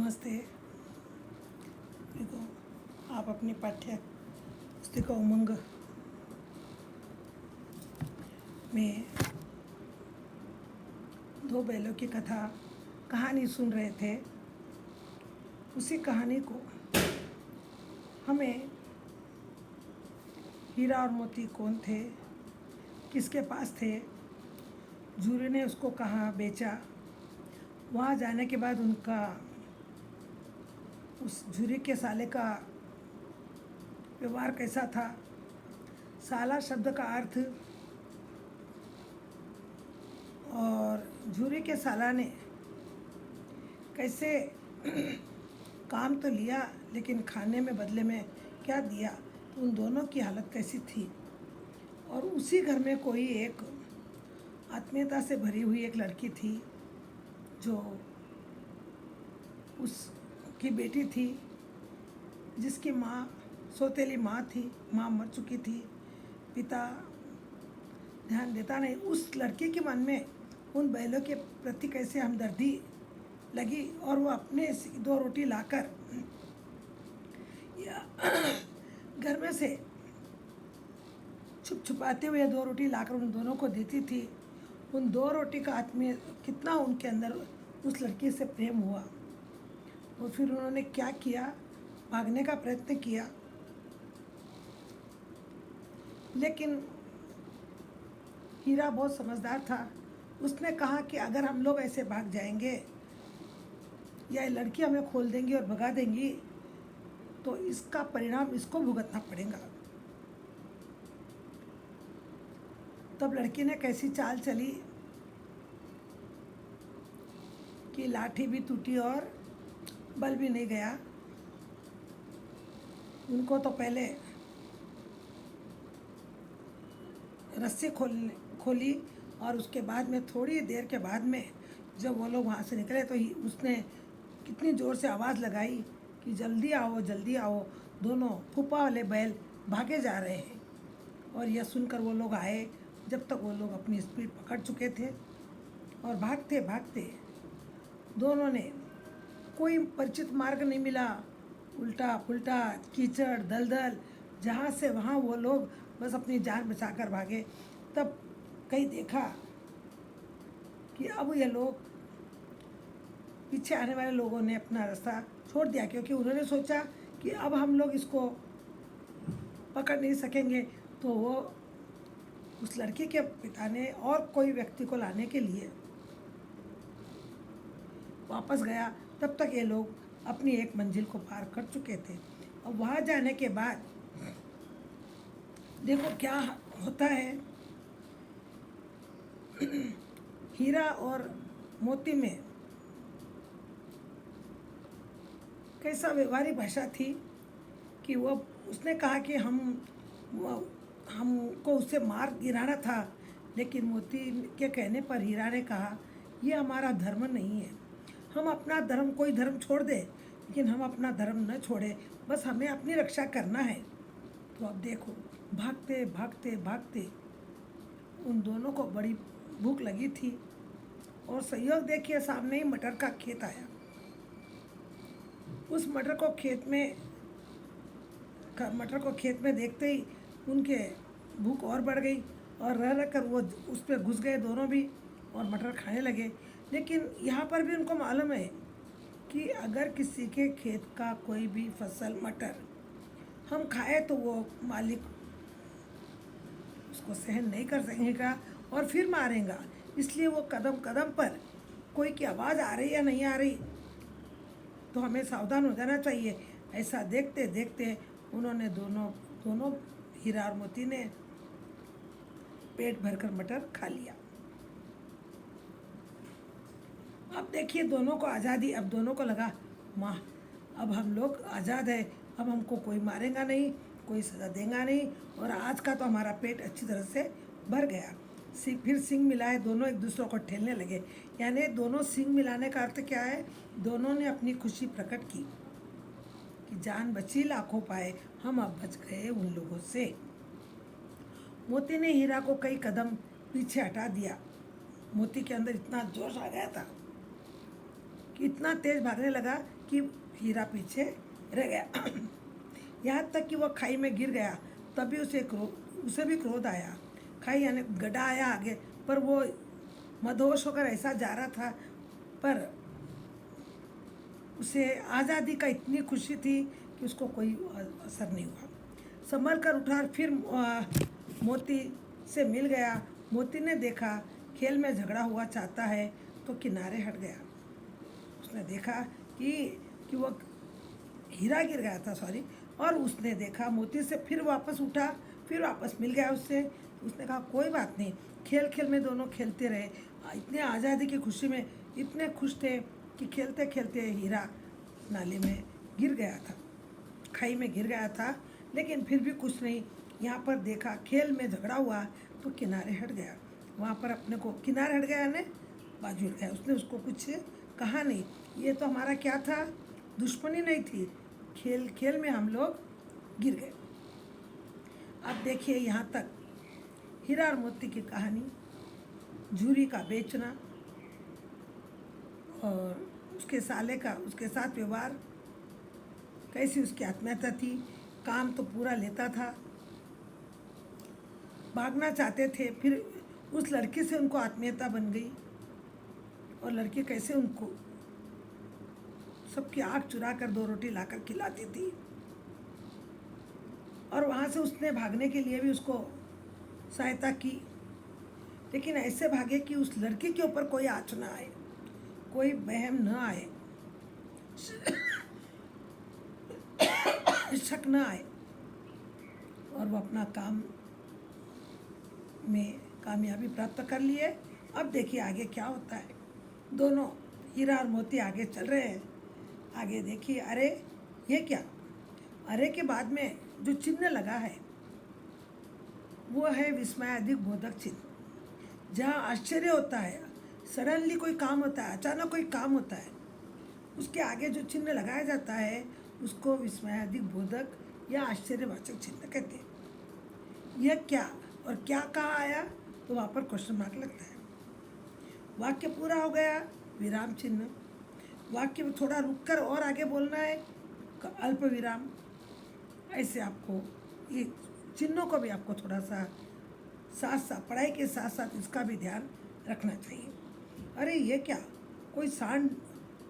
नमस्ते। देखो, आप अपनी पाठ्य पुस्तिका उमंग में दो बैलों की कहानी सुन रहे थे। उसी कहानी को हमें हीरा और मोती कौन थे, किसके पास थे, जूरी ने उसको कहाँ बेचा, वहाँ जाने के बाद उनका उस जूरी के साले का व्यवहार कैसा था, साला शब्द का अर्थ, और जूरी के साला ने कैसे काम तो लिया लेकिन खाने में बदले में क्या दिया, तो उन दोनों की हालत कैसी थी। और उसी घर में कोई एक आत्मीयता से भरी हुई एक लड़की थी जो उसकी बेटी थी, जिसकी माँ सौतेली माँ थी, माँ मर चुकी थी, पिता ध्यान देता नहीं। उस लड़की के मन में उन बैलों के प्रति कैसे हमदर्दी लगी और वो अपने दो रोटी लाकर घर में से छुपाते हुए दो रोटी लाकर उन दोनों को देती थी। उन दो रोटी का आत्मीय कितना उनके अंदर उस लड़की से प्रेम हुआ। और फिर उन्होंने क्या किया, भागने का प्रयत्न किया, लेकिन हीरा बहुत समझदार था। उसने कहा कि अगर हम लोग ऐसे भाग जाएंगे या ये लड़की हमें खोल देंगी और भगा देंगी तो इसका परिणाम इसको भुगतना पड़ेगा। तब लड़की ने कैसी चाल चली कि लाठी भी टूटी और बल भी नहीं गया। उनको तो पहले रस्सी खोली और उसके बाद में थोड़ी देर के बाद में जब वो लोग वहाँ से निकले तो उसने कितनी ज़ोर से आवाज़ लगाई कि जल्दी आओ जल्दी आओ। दोनों फूफा वाले बैल भागे जा रहे हैं। और यह सुनकर वो लोग आए, जब तक वो लोग अपनी स्पीड पकड़ चुके थे। और भागते भागते दोनों ने कोई परिचित मार्ग नहीं मिला, उल्टा पुल्टा कीचड़ दलदल, जहाँ से वहाँ वो लोग बस अपनी जान बचाकर भागे। तब कहीं देखा कि अब ये लोग पीछे आने वाले लोगों ने अपना रास्ता छोड़ दिया, क्योंकि उन्होंने सोचा कि अब हम लोग इसको पकड़ नहीं सकेंगे। तो वो उस लड़की के पिता ने और कोई व्यक्ति को लाने के लिए वापस गया। तब तक ये लोग अपनी एक मंजिल को पार कर चुके थे। और वहाँ जाने के बाद देखो क्या होता है। हीरा और मोती में कैसा व्यवहारिक भाषा थी कि वो उसने कहा कि हमको उससे मार गिराना था, लेकिन मोती के कहने पर हीरा ने कहा ये हमारा धर्म नहीं है। हम अपना धर्म, कोई धर्म छोड़ दे लेकिन हम अपना धर्म न छोड़े, बस हमें अपनी रक्षा करना है। तो अब देखो भागते भागते भागते उन दोनों को बड़ी भूख लगी थी और संयोग देखिए सामने ही मटर का खेत आया। उस मटर को खेत में देखते ही उनके भूख और बढ़ गई और रह कर वो उस पर घुस गए दोनों भी और मटर खाने लगे। लेकिन यहाँ पर भी उनको मालूम है कि अगर किसी के खेत का कोई भी फसल मटर हम खाए तो वो मालिक उसको सहन नहीं कर सकेगा और फिर मारेगा। इसलिए वो कदम कदम पर कोई की आवाज़ आ रही या नहीं आ रही तो हमें सावधान हो जाना चाहिए। ऐसा देखते देखते उन्होंने दोनों हीरा और मोती ने पेट भरकर मटर खा लिया। अब देखिए दोनों को आज़ादी। अब दोनों को लगा माँ अब हम लोग आज़ाद है, अब हमको कोई मारेगा नहीं, कोई सज़ा देगा नहीं और आज का तो हमारा पेट अच्छी तरह से भर गया। फिर सींग मिलाए, दोनों एक दूसरे को ठेलने लगे। यानी दोनों सींग मिलाने का अर्थ क्या है, दोनों ने अपनी खुशी प्रकट की कि जान बची लाखों पाए, हम अब बच गए उन लोगों से। मोती ने हीरा को कई कदम पीछे हटा दिया। मोती के अंदर इतना जोश आ गया था कि इतना तेज भागने लगा कि हीरा पीछे रह गया। यहाँ तक कि वह खाई में गिर गया, तभी उसे भी क्रोध आया। खाई यानी गड्ढा आया आगे, पर वो मदहोश होकर ऐसा जा रहा था, पर उसे आज़ादी का इतनी खुशी थी कि उसको कोई असर नहीं हुआ। संभल कर उठा और फिर मोती से मिल गया। मोती ने देखा खेल में झगड़ा हुआ चाहता है तो किनारे हट गया। उसने देखा कि वो हीरा गिर गया था, सॉरी, और उसने देखा मोती से फिर वापस उठा, फिर वापस मिल गया उससे। उसने कहा कोई बात नहीं, खेल खेल में दोनों खेलते रहे। इतने आज़ादी की खुशी में इतने खुश थे कि खेलते खेलते हीरा नाले में गिर गया था, खाई में गिर गया था, लेकिन फिर भी कुछ नहीं। यहाँ पर देखा खेल में झगड़ा हुआ तो किनारे हट गया। वहाँ पर अपने को किनारे हट गया यानी बाजू हट गया। उसने उसको कुछ कहा नहीं। ये तो हमारा क्या था, दुश्मनी नहीं थी, खेल खेल में हम लोग गिर गए। अब देखिए यहाँ तक हीरा और मोती की कहानी, झूरी का बेचना और उसके साले का उसके साथ व्यवहार, कैसी उसकी आत्मीयता थी। काम तो पूरा लेता था, भागना चाहते थे, फिर उस लड़की से उनको आत्मीयता बन गई और लड़की कैसे उनको सबकी आँख चुरा कर 2 रोटी लाकर खिलाती थी। और वहाँ से उसने भागने के लिए भी उसको सहायता की, लेकिन ऐसे भागे कि उस लड़की के ऊपर कोई आँच न आए, कोई वहम न आए, शक न आए, और वो अपना काम में कामयाबी प्राप्त कर लिए। अब देखिए आगे क्या होता है। दोनों हीरा और मोती आगे चल रहे हैं। आगे देखिए, अरे ये क्या, अरे के बाद में जो चिन्ह लगा है वो है विस्मयादिक बोधक चिन्ह। जहाँ आश्चर्य होता है, सडनली कोई काम होता है, अचानक कोई काम होता है, उसके आगे जो चिन्ह लगाया जाता है उसको विस्मयादिक बोधक या आश्चर्यवाचक चिन्ह कहते हैं। यह क्या और क्या कहा आया, तो वहाँ पर क्वेश्चन मार्क लगता है। वाक्य पूरा हो गया, विराम चिन्ह। वाक्य में थोड़ा रुककर और आगे बोलना है, अल्प विराम। ऐसे आपको ये चिन्हों को भी आपको थोड़ा सा साथ साथ पढ़ाई के साथ साथ इसका भी ध्यान रखना चाहिए। अरे ये क्या, कोई सांड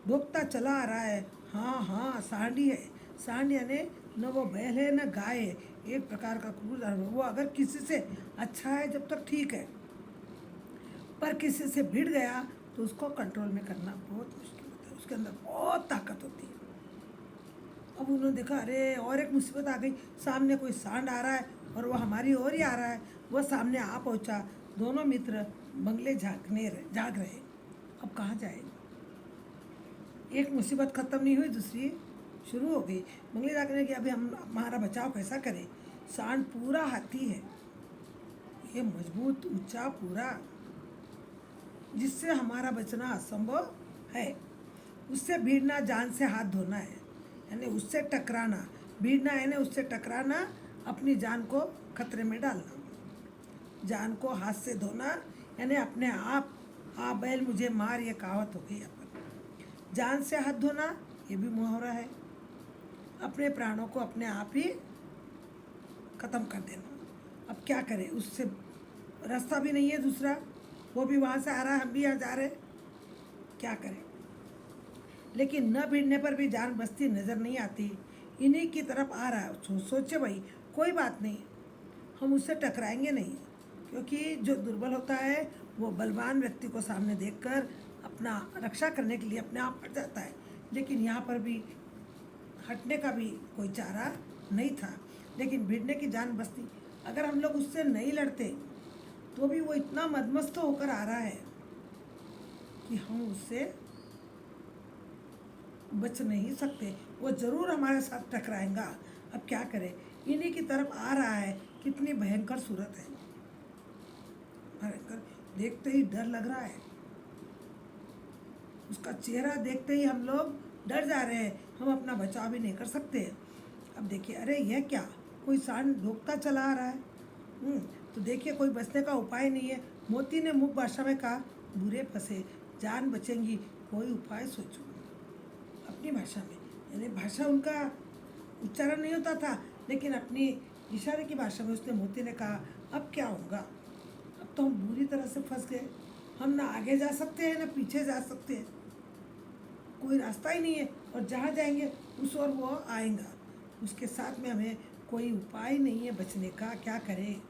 भोगता चला आ रहा है। हाँ हाँ, सांडी है। सांड यानी न वो बैल है न गाय है, एक प्रकार का क्रूर जानवर। वो अगर किसी से अच्छा है जब तक ठीक है, पर किसी से भिड़ गया तो उसको कंट्रोल में करना बहुत मुश्किल होता है, उसके अंदर बहुत ताकत होती है। अब उन्होंने देखा, अरे और एक मुसीबत आ गई, सामने कोई सांड आ रहा है और वो हमारी ओर ही आ रहा है। वह सामने आ पहुंचा। दोनों मित्र बंगले जाग रहे। अब कहाँ जाए, एक मुसीबत ख़त्म नहीं हुई, दूसरी शुरू हो गई। बंगले जागने की अभी हम हमारा बचाव कैसा करें। सांड पूरा हाथी है, ये मजबूत ऊंचा पूरा, जिससे हमारा बचना असंभव है। उससे भिड़ना जान से हाथ धोना है, यानी उससे टकराना। भिड़ना यानी उससे टकराना, अपनी जान को खतरे में डालना। जान को हाथ से धोना यानी अपने आप, आ बैल मुझे मार, ये कहावत हो गई यहाँ पर। जान से हाथ धोना ये भी मुहावरा है। अपने प्राणों को अपने आप ही ख़त्म कर देना। अब क्या करें, उससे रास्ता भी नहीं है दूसरा, वो भी वहाँ से आ रहा है, हम भी यहाँ जा रहे हैं, क्या करें। लेकिन न भिड़ने पर भी जान बचती नज़र नहीं आती। इन्हीं की तरफ आ रहा है। सोचे भाई कोई बात नहीं, हम उससे टकराएंगे नहीं, क्योंकि जो दुर्बल होता है वो बलवान व्यक्ति को सामने देखकर अपना रक्षा करने के लिए अपने आप हट जाता है। लेकिन यहाँ पर भी हटने का भी कोई चारा नहीं था, लेकिन भिड़ने की जान बचती। अगर हम लोग उससे नहीं लड़ते तो भी वो इतना मदमस्त होकर आ रहा है कि हम उससे बच नहीं सकते, वो ज़रूर हमारे साथ टकराएगा। अब क्या करें, इन्हीं की तरफ आ रहा है। कितनी भयंकर सूरत है, भयंकर, देखते ही डर लग रहा है। उसका चेहरा देखते ही हम लोग डर जा रहे हैं, हम अपना बचाव भी नहीं कर सकते। अब देखिए, अरे यह क्या, कोई सांड भोंकता चला आ रहा है। तो देखिए कोई बचने का उपाय नहीं है। मोती ने मूक भाषा में कहा, बुरे फंसे, जान बचेंगी, कोई उपाय सोचो। अपनी भाषा में, यानी भाषा उनका उच्चारण नहीं होता था, लेकिन अपनी इशारे की भाषा में उसने मोती ने कहा, अब क्या होगा, अब तो हम बुरी तरह से फंस गए, हम ना आगे जा सकते हैं ना पीछे जा सकते हैं, कोई रास्ता ही नहीं है, और जहाँ जाएंगे उस ओर वो आएगा, उसके साथ में हमें कोई उपाय नहीं है बचने का, क्या करें।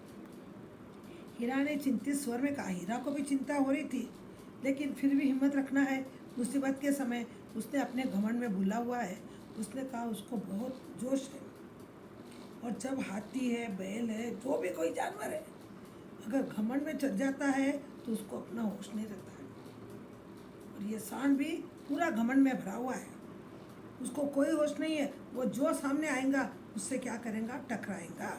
हीरा ने चिंतित स्वर में कहा। हीरा को भी चिंता हो रही थी, लेकिन फिर भी हिम्मत रखना है, मुसीबत के समय उसने अपने घमंड में भूला हुआ है। उसने कहा उसको बहुत जोश है, और जब हाथी है, बैल है, जो भी कोई जानवर है, अगर घमंड में चढ़ जाता है तो उसको अपना होश नहीं रहता है। और ये सांड भी पूरा घमंड में भरा हुआ है, उसको कोई होश नहीं है, वो जो सामने आएगा उससे क्या करेगा, टकराएगा।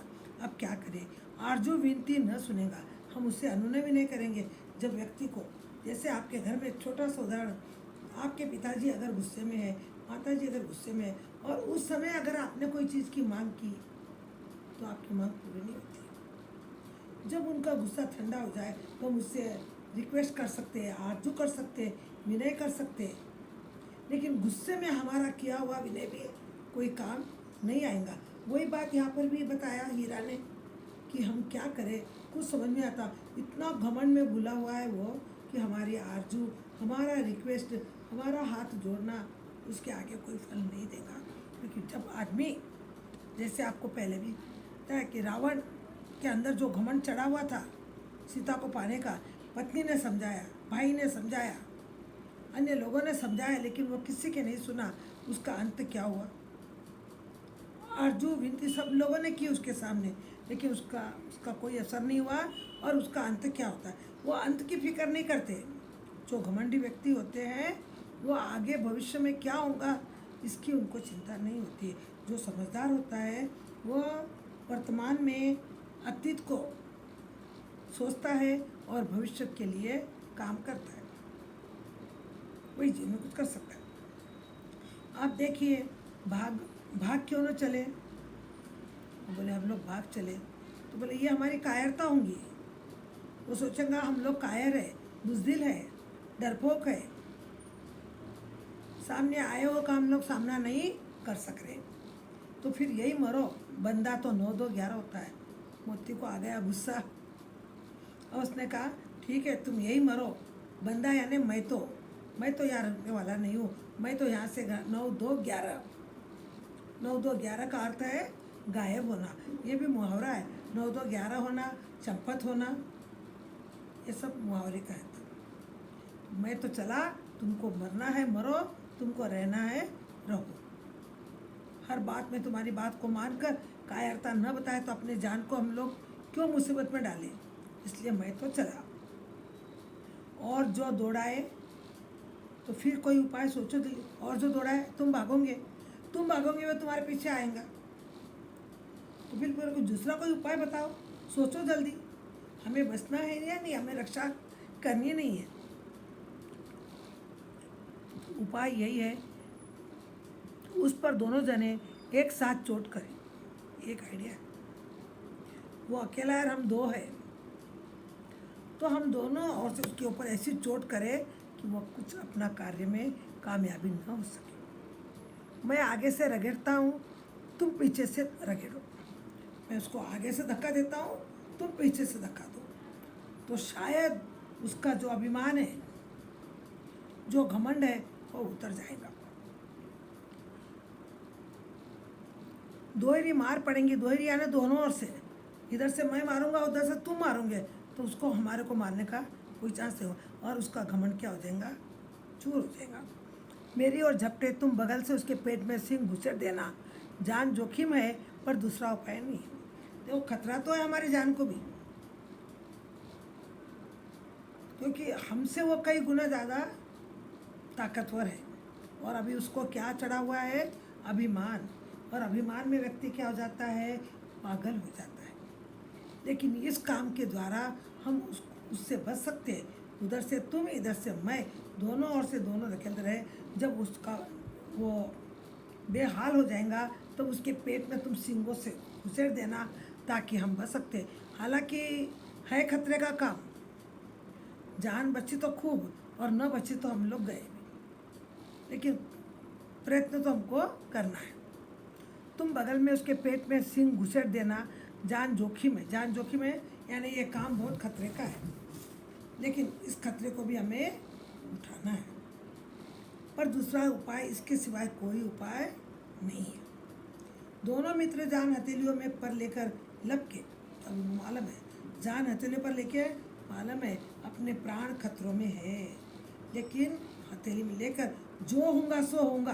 अब क्या करें, आरजू विनती न सुनेगा, हम उससे अनुनय भी नहीं करेंगे। जब व्यक्ति को, जैसे आपके घर में एक छोटा सा उदाहरण, आपके पिताजी अगर गुस्से में है, माताजी अगर गुस्से में है, और उस समय अगर आपने कोई चीज़ की मांग की तो आपकी मांग पूरी नहीं होती। जब उनका गुस्सा ठंडा हो जाए तो हम उससे रिक्वेस्ट कर सकते हैं, आरजू कर सकते हैं, विनय कर सकते हैं, लेकिन गुस्से में हमारा किया हुआ विनय भी कोई काम नहीं आएगा। वही बात यहाँ पर भी बताया हीरा ने कि हम क्या करें, कुछ समझ में आता, इतना घमंड में भूला हुआ है वो कि हमारी आरजू, हमारा रिक्वेस्ट, हमारा हाथ जोड़ना उसके आगे कोई फल नहीं देगा। क्योंकि जब आदमी, जैसे आपको पहले भी बताया कि रावण के अंदर जो घमंड चढ़ा हुआ था सीता को पाने का, पत्नी ने समझाया, भाई ने समझाया, अन्य लोगों ने समझाया, लेकिन वो किसी के नहीं सुना। उसका अंत क्या हुआ, आरजू विनती सब लोगों ने की उसके सामने, लेकिन उसका कोई असर नहीं हुआ। और उसका अंत क्या होता है, वो अंत की फिक्र नहीं करते। जो घमंडी व्यक्ति होते हैं वो आगे भविष्य में क्या होगा इसकी उनको चिंता नहीं होती है। जो समझदार होता है वो वर्तमान में अतीत को सोचता है और भविष्य के लिए काम करता है, वही जीवन में कुछ कर सकता है। आप देखिए, भाग क्यों न चले, वो बोले हम लोग भाग चले, तो बोले ये हमारी कायरता होंगी। वो सोचेंगा हम लोग कायर है, बुज़दिल है, डरपोक है, सामने आए हो का हम लोग सामना नहीं कर सक रहे, तो फिर यही मरो। बंदा तो 9 2 11 होता है। मोती को आ गया गुस्सा और उसने कहा ठीक है तुम यही मरो। बंदा यानी मैं तो यहाँ रहने वाला नहीं हूँ, मैं तो यहाँ से 9 2 11, 9 2 11 का अर्थ है गायब होना। ये भी मुहावरा है, 9 2 11 होना, चंपत होना, ये सब मुहावरे का है। मैं तो चला, तुमको मरना है मरो, तुमको रहना है रहो। हर बात में तुम्हारी बात को मानकर कायरता न बताए तो अपने जान को हम लोग क्यों मुसीबत में डालें, इसलिए मैं तो चला। और जो दौड़ाए तो फिर कोई उपाय सोचो जल्दी, और जो दौड़ाए तुम भागोगे वो तुम्हारे पीछे आएगा, तो फिर कोई दूसरा कोई उपाय बताओ, सोचो जल्दी। हमें बचना है या नहीं, हमें रक्षा करनी नहीं है। उपाय यही है, उस पर दोनों जने एक साथ चोट करें। एक आइडिया है, वो अकेला है और हम 2 है, तो हम दोनों और से उसके ऊपर ऐसी चोट करें कि वो कुछ अपना कार्य में कामयाबी न हो सके। मैं आगे से रगड़ता हूँ, तुम पीछे से रगड़ो। मैं उसको आगे से धक्का देता हूँ, तुम पीछे से धक्का दो, तो शायद उसका जो अभिमान है, जो घमंड है, वो उतर जाएगा। दोहरी मार पड़ेंगी, दोहरी यानी दोनों ओर से, इधर से मैं मारूंगा उधर से तुम मारोगे, तो उसको हमारे को मारने का कोई चांस नहीं होगा, और उसका घमंड क्या हो जाएगा, चूर हो जाएगा। मेरी ओर झपटे, तुम बगल से उसके पेट में सिंह घुसेड़ देना। जान जोखिम है पर दूसरा उपाय नहीं है। देखो खतरा तो है हमारी जान को भी, क्योंकि हमसे वो कई गुना ज़्यादा ताकतवर है, और अभी उसको क्या चढ़ा हुआ है, अभिमान। और अभिमान में व्यक्ति क्या हो जाता है, पागल हो जाता है। लेकिन इस काम के द्वारा हम उससे बच सकते हैं। उधर से तुम, इधर से मैं, दोनों ओर से दोनों धकेलते रहे। जब उसका वो बेहाल हो जाएगा तो उसके पेट में तुम सींगों से घुसेड़ देना, ताकि हम बच सकते। हालांकि है खतरे का काम, जान बची तो खूब और न बची तो हम लोग गए भी, लेकिन प्रयत्न तो हमको करना है। तुम बगल में उसके पेट में सिंह घुसेड़ देना जान जोखिम है। जान जोखिम है यानी ये काम बहुत खतरे का है, लेकिन इस खतरे को भी हमें उठाना है। पर दूसरा उपाय इसके सिवाय कोई उपाय नहीं है। दोनों मित्र जान हथेलियों में पर लेकर लपके। अब मालूम है, जान हथेलियों पर लेके मालूम है अपने प्राण खतरों में है, लेकिन हथेली में लेकर जो होगा सो होगा।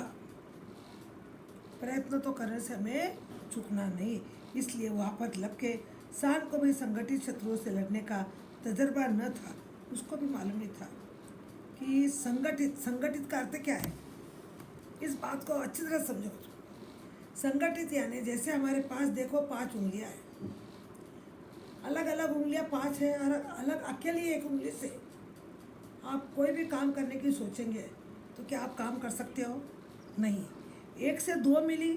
प्रयत्न तो करने से हमें चूकना नहीं। इसलिए वहाँ पर लपके। सांड को भी संगठित शत्रुओं से लड़ने का तजर्बा न था। उसको भी मालूम नहीं था कि संगठित का अर्थ क्या है। इस बात को अच्छी तरह समझो। संगठित यानी जैसे हमारे पास देखो 5 उंगलियां हैं, अलग अलग उंगलियां 5 है, और अलग अकेली एक उंगली से आप कोई भी काम करने की सोचेंगे तो क्या आप काम कर सकते हो? नहीं। 1 से 2 मिली,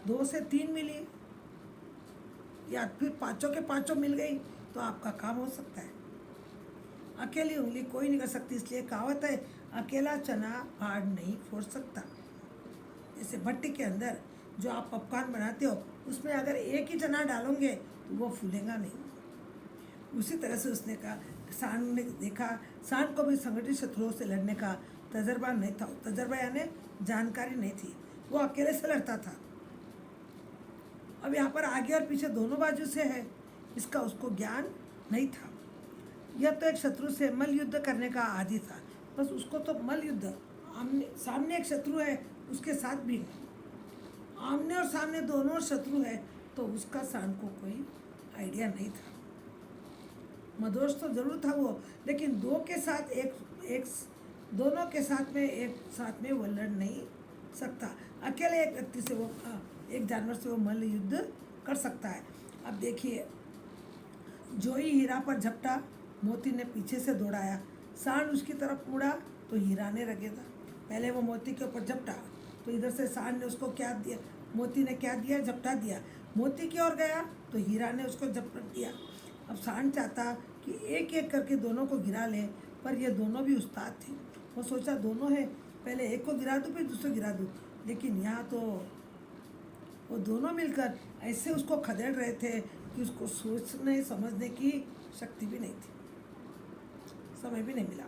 2 से 3 मिली, या फिर 5 के 5 मिल गई तो आपका काम हो सकता है। अकेली उंगली कोई नहीं कर सकती। इसलिए कहावत है, अकेला चना फाड़ नहीं फोड़ सकता। जैसे भट्टी के अंदर जो आप पॉपकॉर्न बनाते हो, उसमें अगर एक ही चना डालोगे तो वो फूलेगा नहीं। उसी तरह से उसने कहा, सांड ने देखा सांड को भी संगठित शत्रुओं से लड़ने का तजर्बा नहीं था। तजर्बा यानी जानकारी नहीं थी, वो अकेले से लड़ता था। अब यहाँ पर आगे और पीछे दोनों बाजू से है, इसका उसको ज्ञान नहीं था। यह तो एक शत्रु से मल्ल युद्ध करने का आदी था। बस उसको तो मल्ल युद्ध, सामने एक शत्रु है, उसके साथ भी आमने और सामने दोनों शत्रु है, तो उसका सांड को कोई आइडिया नहीं था। मदोश तो जरूर था वो, लेकिन दोनों के साथ में वो लड़ नहीं सकता। अकेले एक व्यक्ति से वो एक जानवर से वो मल्ल युद्ध कर सकता है। अब देखिए, जो ही हीरा पर झपटा, मोती ने पीछे से दौड़ाया। सांड उसकी तरफ मुड़ा तो हीरा ने रगे था। पहले वो मोती के ऊपर झपटा तो इधर से सांड ने उसको क्या दिया, मोती ने क्या दिया, झपटा दिया। मोती की ओर गया तो हीरा ने उसको झपट दिया। अब सांड चाहता कि एक एक करके दोनों को गिरा ले, पर ये दोनों भी उस्ताद थे। वो सोचा दोनों है, पहले एक को गिरा दूँ फिर दूसरे गिरा दूँ, लेकिन यहाँ तो वो दोनों मिलकर ऐसे उसको खदेड़ रहे थे कि उसको सोचने समझने की शक्ति भी नहीं थी, समय भी नहीं मिला।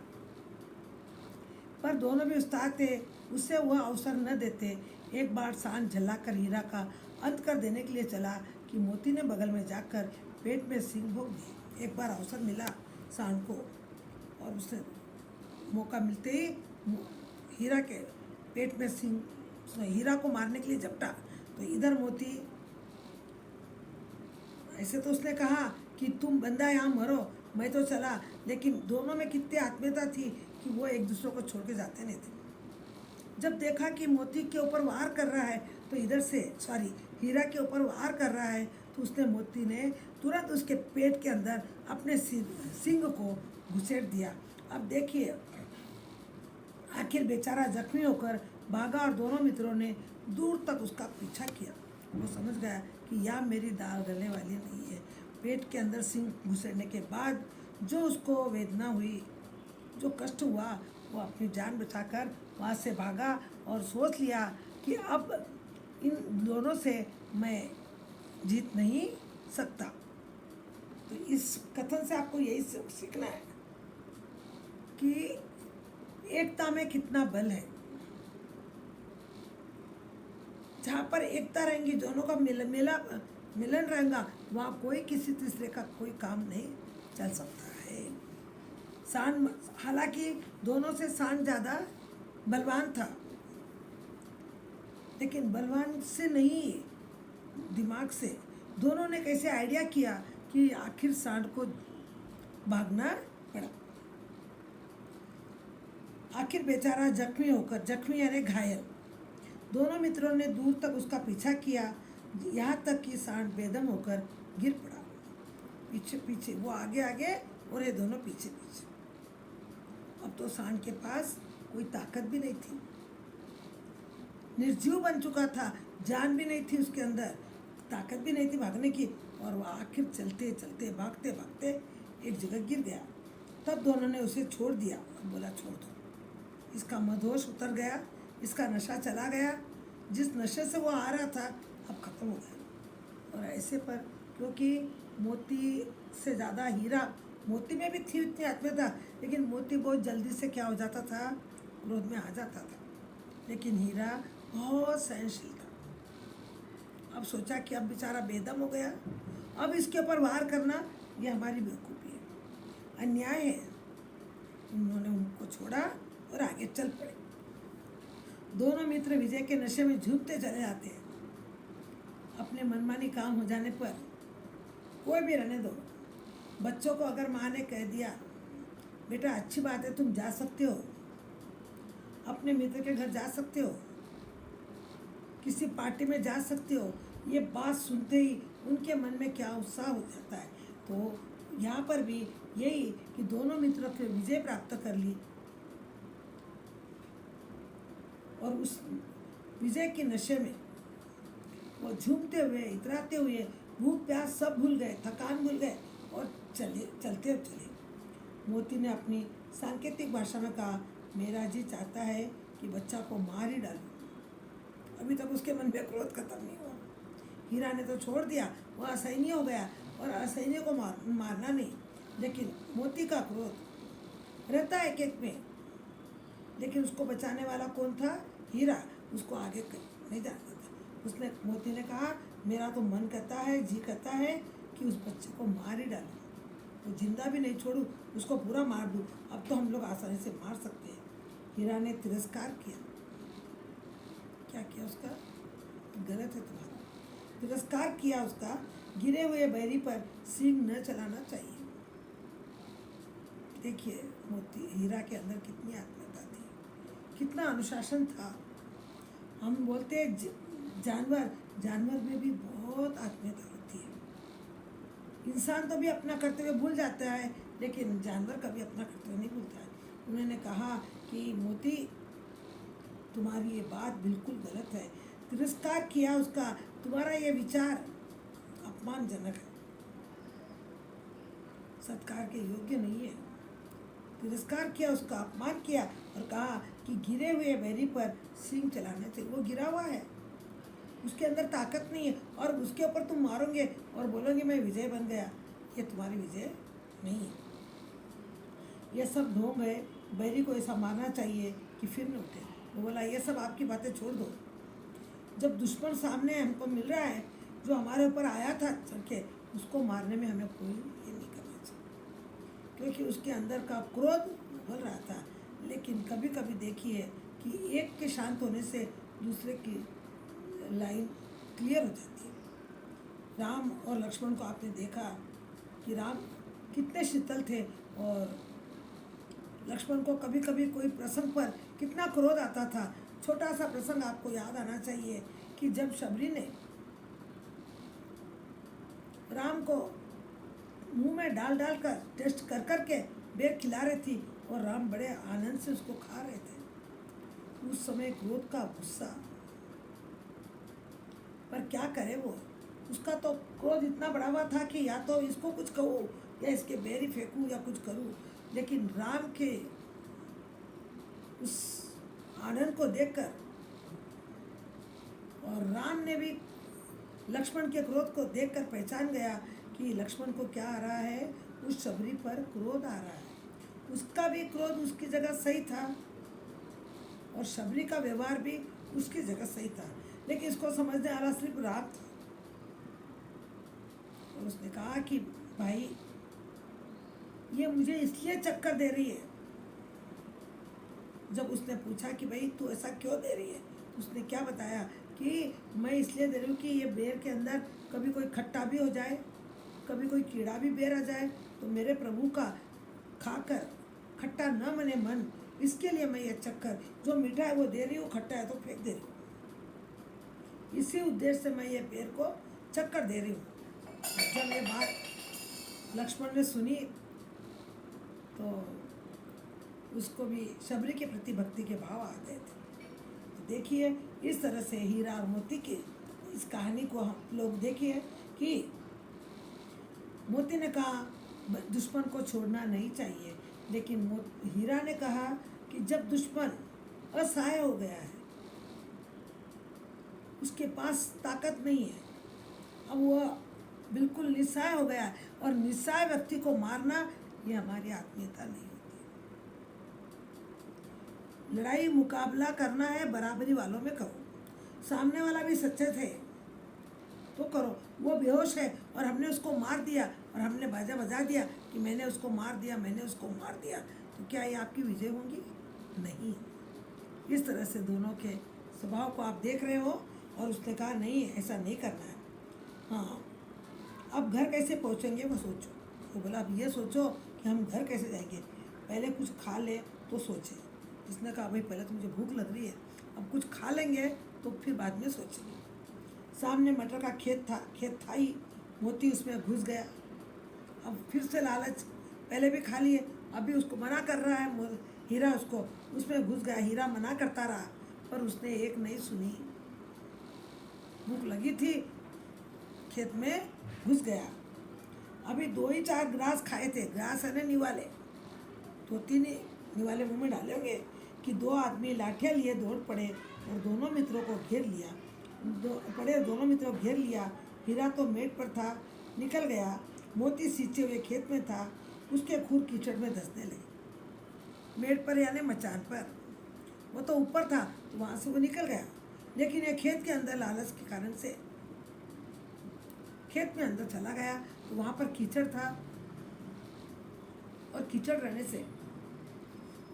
पर दोनों भी उस्ताद थे, उससे वह अवसर न देते। एक बार सांड झल्लाकर हीरा का अंत कर देने के लिए चला कि मोती ने बगल में जाकर पेट में सींग भोंक दिए। एक बार अवसर मिला सांड को, और उसने मौका मिलते ही हीरा के पेट में सींग, हीरा को मारने के लिए झपटा तो इधर मोती, ऐसे तो उसने कहा कि तुम बंदा यहाँ मरो, मैं तो चला, लेकिन दोनों में कितनी आत्मीयता थी कि वो एक दूसरे को छोड़ के जाते नहीं थे। जब देखा कि मोती के ऊपर वार कर रहा है तो इधर से हीरा के ऊपर वार कर रहा है, तो उसने मोती ने तुरंत उसके पेट के अंदर अपने सिंग को घुसेड़ दिया। अब देखिए, आखिर बेचारा जख्मी होकर भागा और दोनों मित्रों ने दूर तक उसका पीछा किया। वो समझ गया कि यह मेरी दाल गलने वाली नहीं है। पेट के अंदर सिंग घुसेड़ने के बाद जो उसको वेदना हुई, जो कष्ट हुआ, वो अपनी जान बचाकर वहाँ से भागा और सोच लिया कि अब इन दोनों से मैं जीत नहीं सकता। तो इस कथन से आपको यही सीखना है कि एकता में कितना बल है। जहाँ पर एकता रहेंगी, दोनों का मिलन रहेगा, वहाँ कोई किसी तीसरे का कोई काम नहीं चल सकता है। सांड, हालांकि दोनों से सांड ज़्यादा बलवान था, लेकिन बलवान से नहीं, दिमाग से। दोनों ने कैसे आइडिया किया कि आखिर सांड को भागना पड़ा। आखिर बेचारा जख्मी यानी घायल, दोनों मित्रों ने दूर तक उसका पीछा किया, यहाँ तक कि सांड बेदम होकर गिर पड़ा। पीछे पीछे वो आगे और ये दोनों पीछे पीछे। अब तो सांड के पास कोई ताकत भी नहीं थी, निर्जीव बन चुका था, जान भी नहीं थी उसके अंदर, ताकत भी नहीं थी भागने की, और वो आखिर चलते चलते भागते भागते एक जगह गिर गया। तब दोनों ने उसे छोड़ दिया, बोला छोड़ दो, इसका मदहोश उतर गया, इसका नशा चला गया, जिस नशे से वो आ रहा था अब ख़त्म हो गया। और ऐसे पर क्योंकि मोती से ज़्यादा हीरा, मोती में भी थी उतनी आत्मीयता, लेकिन मोती बहुत जल्दी से क्या हो जाता था, क्रोध में आ जाता था, लेकिन हीरा बहुत सहनशील था। अब सोचा कि अब बेचारा बेदम हो गया, अब इसके ऊपर वार करना ये हमारी बेवकूफ़ी है, अन्याय है। उन्होंने उनको छोड़ा और आगे चल पड़े। दोनों मित्र विजय के नशे में झूमते चले जाते हैं। अपने मनमानी काम हो जाने पर कोई भी रहने दो। बच्चों को अगर माँ ने कह दिया बेटा अच्छी बात है तुम जा सकते हो, अपने मित्र के घर जा सकते हो, किसी पार्टी में जा सकते हो, ये बात सुनते ही उनके मन में क्या उत्साह हो जाता है। तो यहाँ पर भी यही कि दोनों मित्रों के विजय प्राप्त कर ली और उस विजय के नशे में वो झूमते हुए, इतराते हुए, भूख प्यास सब भूल गए, थकान भूल गए और चलते चले। मोती ने अपनी सांकेतिक भाषा में कहा मेरा जी चाहता है कि बच्चा को मार ही डालूं। अभी तक उसके मन में क्रोध खत्म नहीं हुआ। हीरा ने तो छोड़ दिया, वह असहनीय हो गया और असहनीय को मारना नहीं, लेकिन मोती का क्रोध रहता है एक में, लेकिन उसको बचाने वाला कौन था, हीरा, उसको आगे नहीं जाना था। उसने मोती ने कहा मेरा तो मन करता है, जी करता है कि उस बच्चे को मार ही डालूं, वो जिंदा भी नहीं छोड़ूं, उसको पूरा मार दूं, अब तो हम लोग आसानी से मार सकते हैं। हीरा ने तिरस्कार किया। क्या किया उसका, गलत है तुम्हारा, तिरस्कार किया उसका। गिरे हुए बैरी पर सींग न चलाना चाहिए। देखिए मोती हीरा के अंदर कितनी आत्मीयता थी, कितना अनुशासन था। हम बोलते हैं जानवर में भी बहुत आत्मीयता होती है। इंसान तो भी अपना कर्तव्य भूल जाता है, लेकिन जानवर कभी अपना कर्तव्य नहीं भूलता है। उन्होंने कहा कि मोती तुम्हारी ये बात बिल्कुल गलत है, तिरस्कार किया उसका, तुम्हारा ये विचार अपमानजनक है, सत्कार के योग्य नहीं है। तिरस्कार किया उसका, अपमान किया और कहा कि गिरे हुए बैरी पर सींग चलाने से, वो गिरा हुआ है, उसके अंदर ताकत नहीं है और उसके ऊपर तुम मारोगे और बोलोगे मैं विजय बन गया, ये तुम्हारी विजय नहीं है। ये सब ढोंग है, बैरी को ऐसा मारना चाहिए कि फिर न उठे। वो बोला ये सब आपकी बातें छोड़ दो, जब दुश्मन सामने हमको मिल रहा है, जो हमारे ऊपर आया था चढ़ के, उसको मारने में हमें कोई ये नहीं करना चाहिए, क्योंकि उसके अंदर का क्रोध उभर रहा था। लेकिन कभी कभी देखिए कि एक के शांत होने से दूसरे की लाइन क्लियर हो जाती है। राम और लक्ष्मण को आपने देखा कि राम कितने शीतल थे और लक्ष्मण को कभी कभी कोई प्रसंग पर कितना क्रोध आता था। छोटा सा प्रसंग आपको याद आना चाहिए कि जब शबरी ने राम को मुंह में डाल कर टेस्ट कर के बेर खिला रही थी और राम बड़े आनंद से उसको खा रहे थे। उस समय क्रोध का गुस्सा, पर क्या करे वो, उसका तो क्रोध इतना बढ़ा हुआ था कि या तो इसको कुछ कहूँ या इसके बेर ही फेंकूँ या कुछ करूँ। लेकिन राम के उस आनंद को देखकर और राम ने भी लक्ष्मण के क्रोध को देखकर पहचान गया कि लक्ष्मण को क्या आ रहा है, उस शबरी पर क्रोध आ रहा है। उसका भी क्रोध उसकी जगह सही था और शबरी का व्यवहार भी उसकी जगह सही था, लेकिन इसको समझने वाला सिर्फ राम था। और उसने कहा कि भाई ये मुझे इसलिए चक्कर दे रही है। जब उसने पूछा कि भाई तू ऐसा क्यों दे रही है, उसने क्या बताया कि मैं इसलिए दे रही हूँ कि ये बेर के अंदर कभी कोई खट्टा भी हो जाए, कभी कोई कीड़ा भी बेर आ जाए, तो मेरे प्रभु का खाकर खट्टा न मने मन, इसके लिए मैं ये चक्कर, जो मीठा है वो दे रही हूँ, खट्टा है तो फेंक दे रही हूँ। इसी उद्देश्य से मैं ये बेर को चक्कर दे रही हूँ। जब ये बात लक्ष्मण ने सुनी तो उसको भी शबरी के प्रति भक्ति के भाव आ गए थे। तो देखिए इस तरह से हीरा और मोती के इस कहानी को हम लोग देखिए कि मोती ने कहा दुश्मन को छोड़ना नहीं चाहिए, लेकिन हीरा ने कहा कि जब दुश्मन असहाय हो गया है, उसके पास ताकत नहीं है। अब वो बिल्कुल निस्सहाय हो गया है, और निस्सहाय व्यक्ति को मारना ये हमारी आत्मीयता नहीं होती। लड़ाई मुकाबला करना है, बराबरी वालों में करो। सामने वाला भी सच्चे थे तो करो। वो बेहोश है और हमने उसको मार दिया, और हमने बाजा बजा दिया कि मैंने उसको मार दिया, मैंने उसको मार दिया, तो क्या ये आपकी विजय होंगी? नहीं। इस तरह से दोनों के स्वभाव को आप देख रहे हो, और उसने कहा नहीं, ऐसा नहीं करना है। हाँ, अब घर कैसे पहुँचेंगे वो सोचो। वो बोला अब ये सोचो कि हम घर कैसे जाएंगे, पहले कुछ खा ले तो सोचें। जिसने कहा भाई पहले तो मुझे भूख लग रही है, अब कुछ खा लेंगे तो फिर बाद में सोचेंगे। सामने मटर का खेत था ही। मोती उसमें घुस गया। अब फिर से लालच, पहले भी खा लिए, अभी उसको मना कर रहा है हीरा, उसको उसमें घुस गया। हीरा मना करता रहा, पर उसने एक नहीं सुनी। भूख लगी थी, खेत में घुस गया। अभी 2 ही 4 ग्रास खाए थे, ग्रास है ना निवाले, 2-3 ही निवाले मुंह में डाले होंगे, कि 2 आदमी लाठियाँ लिए दौड़ पड़े और दोनों मित्रों को घेर लिया। दोनों मित्रों को घेर लिया। हीरा तो मेट पर था, निकल गया। मोती सींचे हुए खेत में था, उसके खूर कीचड़ में धंसने लगे। मेट पर यानी मचान पर, वो तो ऊपर था तो वहाँ से वो निकल गया, लेकिन ये खेत के अंदर लालच के कारण से खेत में अंदर चला गया, तो वहाँ पर कीचड़ था, और कीचड़ रहने से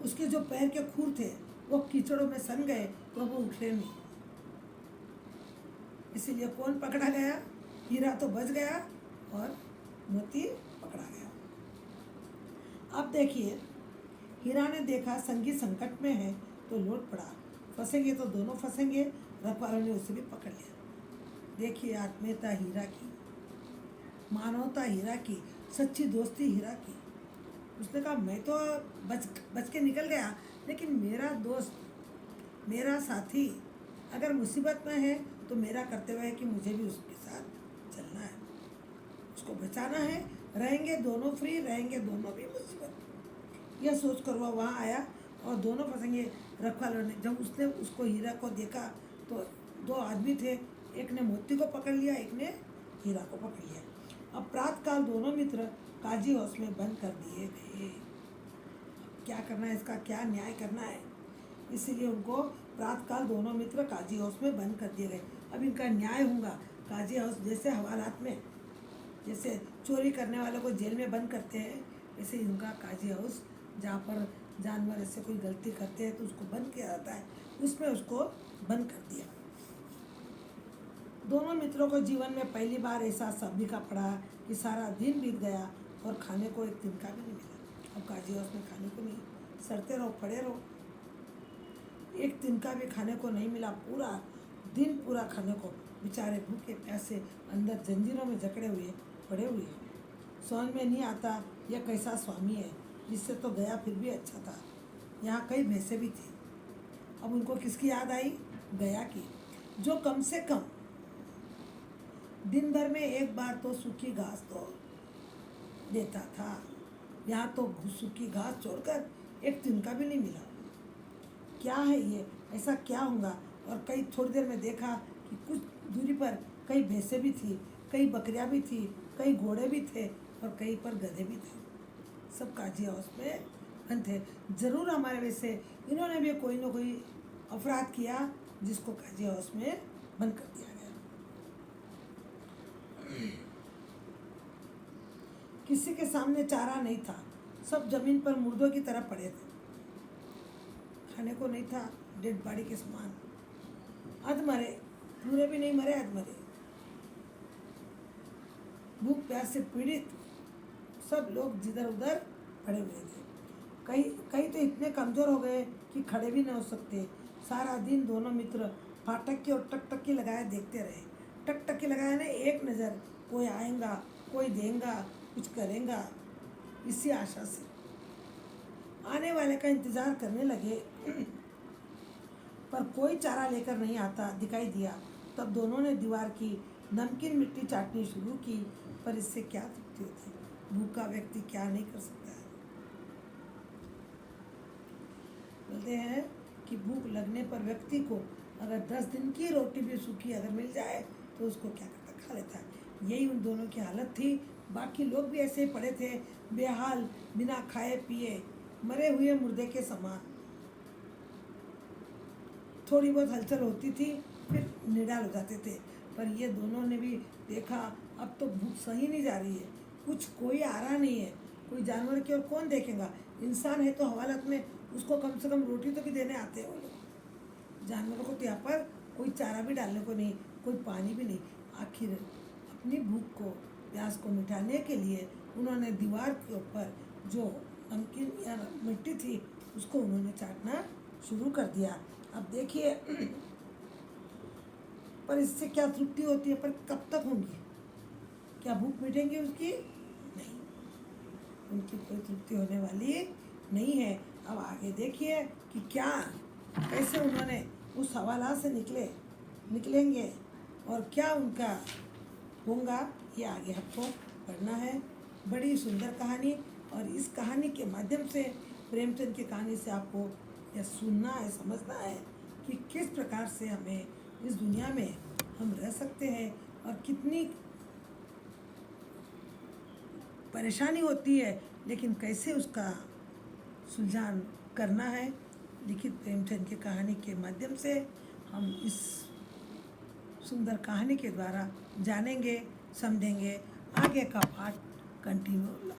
उसके जो पैर के खूर थे वो कीचड़ों में सन गए, तो वो उठे नहीं। इसीलिए कौन पकड़ा गया? हीरा तो बच गया और मोती पकड़ा गया। अब देखिए, हीरा ने देखा संगी संकट में है तो लौट पड़ा, फंसेंगे तो दोनों फंसेंगे। रखवालों ने उसे भी पकड़ लिया। देखिए, आत्मीयता हीरा की, मानवता हीरा की, सच्ची दोस्ती हीरा की। उसने कहा मैं तो बच के निकल गया, लेकिन मेरा दोस्त, मेरा साथी अगर मुसीबत में है तो मेरा कर्तव्य है कि मुझे भी उसके साथ चलना है, उसको बचाना है। रहेंगे दोनों फ्री, रहेंगे दोनों भी मुसीबत। यह सोच कर वह वहाँ आया, और दोनों फंसेंगे। रखवालों ने जब उसने उसको हीरा को देखा तो 2 आदमी थे, एक ने मोती को पकड़ लिया, एक ने हीरा को पकड़ लिया। अब प्रातःकाल दोनों मित्र काजी हाउस में बंद कर दिए गए। क्या करना है, इसका क्या न्याय करना है, इसीलिए उनको प्रातःकाल दोनों मित्र काजी हाउस में बंद कर दिए गए। अब इनका न्याय होगा। काजी हाउस जैसे हवालात में, जैसे चोरी करने वालों को जेल में बंद करते हैं, वैसे इनका काजी हाउस, जहाँ पर जानवर ऐसे कोई गलती करते हैं तो उसको बंद किया जाता है, उसमें उसको बंद कर दिया। दोनों मित्रों को जीवन में पहली बार ऐसा सभी का पड़ा कि सारा दिन बीत गया और खाने को एक दिन का भी नहीं मिला। अब काजी हाउस में खाने को नहीं, सड़ते रहो, पड़े रहो, एक दिन का भी खाने को नहीं मिला। पूरा दिन पूरा खाने को, बेचारे भूखे प्यासे अंदर जंजीरों में जकड़े हुए पड़े हुए। समझ में नहीं आता यह कैसा स्वामी है, जिससे तो गया फिर भी अच्छा था। यहाँ कई भैंसें भी थी। अब उनको किसकी याद आई? गया की, जो कम से कम दिन भर में एक बार तो सूखी घास तो देता था। यहाँ तो सूखी घास छोड़कर एक तिनका भी नहीं मिला। क्या है ये, ऐसा क्या होगा? और कई थोड़ी देर में देखा कि कुछ दूरी पर कई भैंसें भी थी, कई बकरियां भी थी, कई घोड़े भी थे, और कई पर गधे भी थे। सब काजी हाउस में बंद थे। जरूर हमारे वैसे इन्होंने भी कोई ना कोई अपराध किया, जिसको काजी हाउस में बंद कर दिया गया। किसी के सामने चारा नहीं था, सब जमीन पर मुर्दों की तरह पड़े थे। खाने को नहीं था, डेड बॉडी के समान। अध मरे, पूरे भी नहीं मरे, अध मरे। भूख प्यास से पीड़ित सब लोग जिधर उधर पड़े हुए थे। कई तो इतने कमज़ोर हो गए कि खड़े भी न हो सकते। सारा दिन दोनों मित्र फाटक की और टकटकी लगाए देखते रहे। टकटकी लगाए ना, एक नज़र, कोई आएगा, कोई देगा, कुछ करेगा, इसी आशा से आने वाले का इंतज़ार करने लगे। पर कोई चारा लेकर नहीं आता दिखाई दिया। तब दोनों ने दीवार की नमकीन मिट्टी चाटनी शुरू की, पर इससे क्या तृप्ति होती? भूखा व्यक्ति क्या नहीं कर सकता है। बोलते हैं कि भूख लगने पर व्यक्ति को अगर 10 दिन की रोटी भी सूखी अगर मिल जाए तो उसको क्या करता, खा लेता। यही उन दोनों की हालत थी। बाकी लोग भी ऐसे ही पड़े थे, बेहाल, बिना खाए पिए, मरे हुए मुर्दे के समान। थोड़ी बहुत हलचल होती थी, फिर निडाल हो जाते थे। पर ये दोनों ने भी देखा अब तो भूख सही नहीं जा रही है, कुछ कोई आ रहा नहीं है, कोई जानवर की ओर कौन देखेगा। इंसान है तो हवालत में, उसको कम से कम रोटी तो भी देने आते हैं वो लोग। जानवरों को तो यहाँ पर कोई चारा भी डालने को नहीं, कोई पानी भी नहीं। आखिर अपनी भूख को, प्यास को मिटाने के लिए उन्होंने दीवार के ऊपर जो नमकीन या मिट्टी थी उसको उन्होंने चाटना शुरू कर दिया। अब देखिए पर इससे क्या तृप्ति होती है, पर कब तक होंगी, क्या भूख मिटेंगी उसकी? नहीं, उनकी कोई तृप्ति होने वाली नहीं है। अब आगे देखिए कि क्या, कैसे उन्होंने उस हवाला से निकलेंगे और क्या उनका होगा, ये आगे हमको पढ़ना है। बड़ी सुंदर कहानी, और इस कहानी के माध्यम से, प्रेमचंद की कहानी से आपको यह सुनना है, समझना है कि किस प्रकार से हमें इस दुनिया में हम रह सकते हैं और कितनी परेशानी होती है, लेकिन कैसे उसका सुलझान करना है। लिखित प्रेमचंद की कहानी के माध्यम से हम इस सुंदर कहानी के द्वारा जानेंगे, समझेंगे। आगे का पाठ कंटिन्यू